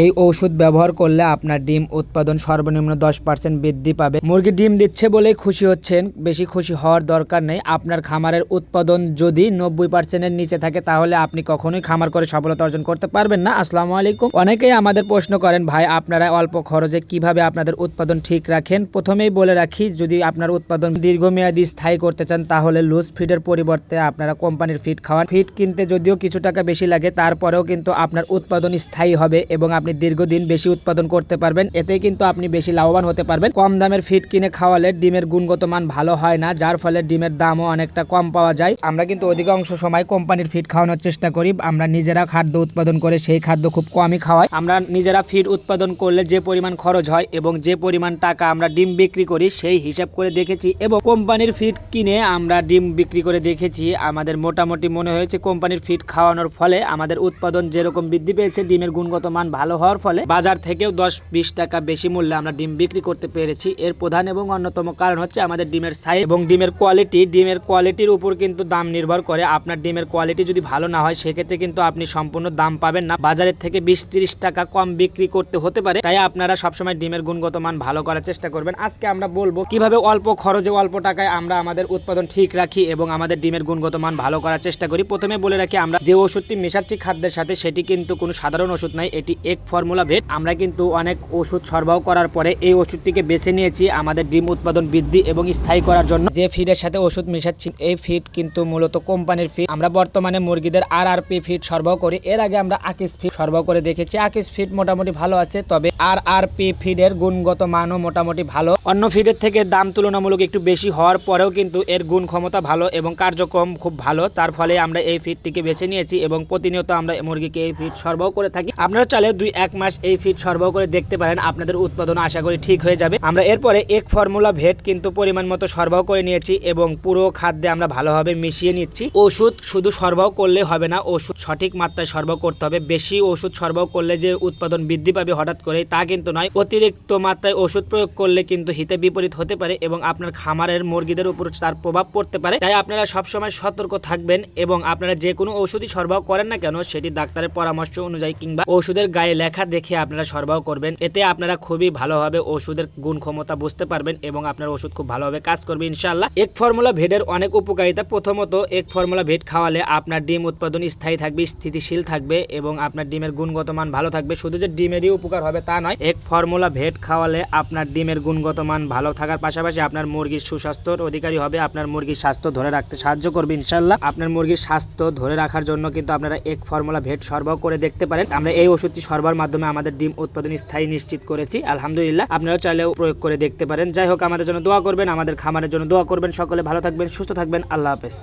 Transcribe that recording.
এই ঔষধ ব্যবহার করলে আপনার ডিম উৎপাদন সর্বনিম্ন 10% বৃদ্ধি পাবে। মুরগি ডিম দিচ্ছে বলেই খুশি হচ্ছেন, বেশি খুশি হওয়ার দরকার নেই। আপনার খামারের উৎপাদন যদি 90%-এর নিচে থাকে তাহলে আপনি কখনোই খামার করে সফলতা অর্জন করতে পারবেন না। আসসালামু আলাইকুম। অনেকেই আমাদের প্রশ্ন করেন, ভাই আপনারা অল্প খরচে কিভাবে আপনাদের উৎপাদন ঠিক রাখেন। প্রথমেই বলে রাখি, যদি আপনার উৎপাদন দীর্ঘমেয়াদী স্থায়ী করতে চান তাহলে লুজ ফিডের পরিবর্তে আপনারা কোম্পানির ফিড খাওয়ান। ফিড কিনতে যদিও কিছু টাকা বেশি লাগে, তারপরেও কিন্তু আপনার উৎপাদন স্থায়ী হবে এবং আপনি দীর্ঘদিন বেশি উৎপাদন করতে পারবেন। এতে কিন্তু আপনি বেশি লাভবান হতে পারবেন। কম দামের ফিড কিনে খাওয়ালে ডিমের গুণগত মান ভালো হয় না, যার ফলে ডিমের দামও অনেকটা কম পাওয়া যায়। আমরা কিন্তু অধিকাংশ সময় কোম্পানির ফিড খাওয়ানোর চেষ্টা করি। আমরা নিজেরা খাদ্য উৎপাদন করে সেই খাদ্য খুব কমই খাওয়াই। আমরা নিজেরা ফিড উৎপাদন করলে যে পরিমাণ খরচ হয় এবং যে পরিমাণ টাকা আমরা ডিম বিক্রি করি সেই হিসাব করে দেখেছি এবং কোম্পানির ফিড কিনে আমরা ডিম বিক্রি করে দেখেছি। আমাদের মোটামুটি মনে হয়েছে কোম্পানির ফিড খাওয়ানোর ফলে আমাদের উৎপাদন যেরকম বৃদ্ধি পেয়েছে, ডিমের গুণগত মান ভালো হওয়ার ফলে বাজার থেকেও 10-20 টাকা বেশি মূল্যে আমরা ডিম বিক্রি করতে পেরেছি। এর প্রধান এবং অন্যতম কারণ হচ্ছে আমাদের ডিমের সাইজ এবং ডিমের কোয়ালিটি। ডিমের কোয়ালিটির উপর কিন্তু দাম নির্ভর করে। আপনার ডিমের কোয়ালিটি যদি ভালো না হয় সেক্ষেত্রে কিন্তু আপনি সম্পূর্ণ দাম পাবেন না, বাজারের থেকে 20-30 টাকা কম বিক্রি করতে হতে পারে। তাই আপনারা সবসময় ডিমের গুণগত মান ভালো করার চেষ্টা করবেন। আজকে আমরা বলবো কিভাবে অল্প খরচে অল্প টাকায় আমরা আমাদের উৎপাদন ঠিক রাখি এবং আমাদের ডিমের গুণগত মান ভালো করার চেষ্টা করি। প্রথমে বলে রাখি, আমরা যে ওষুধটি মেশাচ্ছি খাদ্যের সাথে সেটি কিন্তু কোনো সাধারণ ওষুধ নাই, এটি এক ফর্মুলা ভেট। আমরা কিন্তু অনেক ওষুধ সরবরাহ করার পরে এই ওষুধটিকে বেছে নিয়েছি আমাদের ডিম উৎপাদন বৃদ্ধি এবং স্থায়ী করার জন্য। যে ফিডের সাথে ওষুধ মেশাচ্ছি এই ফিড কিন্তু মূলত কোম্পানির ফিড। আমরা বর্তমানে মুরগিদের RRP ফিড সরবরাহ করি। এর আগে আমরা আকিস ফিড সরবরাহ করে দেখেছি। আকিস ফিড মোটামুটি ভালো আছে, তবে RRP ফিডের গুণগত মানও মোটামুটি ভালো। অন্য ফিডের থেকে দাম তুলনামূলক একটু বেশি হওয়ার পরেও কিন্তু এর গুণ ক্ষমতা ভালো এবং কার্যক্রম খুব ভালো। তার ফলে আমরা এই ফিডটিকে বেছে নিয়েছি এবং প্রতিনিয়ত আমরা মুরগিকে এই ফিড সরবরাহ করে থাকি। আপনারা চাইলে 2-1 মাস এই ফিড সরবরাহ করে দেখতে পারেন, আপনাদের উৎপাদন আশা করি ঠিক হয়ে যাবে। আমরা এরপরে এক ফর্মুলা ভেট কিন্তু পরিমাণ মতো সরবরাহ করে নিয়েছি এবং পুরো খাদ্যে আমরা ভালোভাবে মিশিয়ে নিচ্ছি। ওষুধ শুধু সরবরাহ করলে হবে না, ওষুধ সঠিক মাত্রায় সরবরাহ করতে হবে। বেশি ওষুধ সরবরাহ করলে যে উৎপাদন বৃদ্ধি পাবে হঠাৎ করে তা কিন্তু নয়। অতিরিক্ত মাত্রায় ওষুধ প্রয়োগ করলে কিন্তু হিতে বিপরীত হতে পারে এবং আপনার খামারের মুরগিদের উপর তার প্রভাব পড়তে পারে। তাই আপনারা সবসময় সতর্ক থাকবেন এবং আপনারা যে কোনো ওষুধই সরবরাহ করেন না কেন সেটি ডাক্তারের পরামর্শ অনুযায়ী কিংবা ওষুধের গায়ে লেখা দেখে আপনারা সরবরাহ করবেন। এতে আপনারা খুবই ভালোভাবে ওষুধের গুণ ক্ষমতা বুঝতে পারবেন এবং আপনার ওষুধ খুব ভালোভাবে কাজ করবে ইনশাআল্লাহ। এক ফর্মুলা ভেটের অনেক উপকারিতা। প্রথমত, এক ফর্মুলা ভেট খাওয়ালে আপনার ডিম উৎপাদন স্থায়ী থাকবে, স্থিতিশীল থাকবে এবং আপনার ডিমের গুণগত মান ভালো থাকবে। শুধু যে ডিমেরই উপকার হবে তা নয়, এক ফর্মুলা ভেট খাওয়ালে আপনার ডিমের গুণগত মান ভালো থাকার পাশাপাশি আপনার মুরগির সুস্বাস্থ্যের অধিকারী হবে, আপনার মুরগির স্বাস্থ্য ধরে রাখতে সাহায্য করবে ইনশাআল্লাহ। আপনার মুরগির স্বাস্থ্য ধরে রাখার জন্য কিন্তু আপনারা এক ফর্মুলা ভেট সরবরাহ করে দেখতে পারেন। আমরা এই ওষুধটি সরবরাহের মাধ্যমে আমাদের ডিম উৎপাদন স্থায়ী নিশ্চিত করেছি আলহামদুলিল্লাহ। আপনারা চাইলেও প্রয়োগ করে দেখতে পারেন। যাই হোক, আমাদের জন্য দোয়া করবেন, আমাদের খামারের জন্য দোয়া করবেন। সকলে ভালো থাকবেন, সুস্থ থাকবেন। আল্লাহ হাফেজ।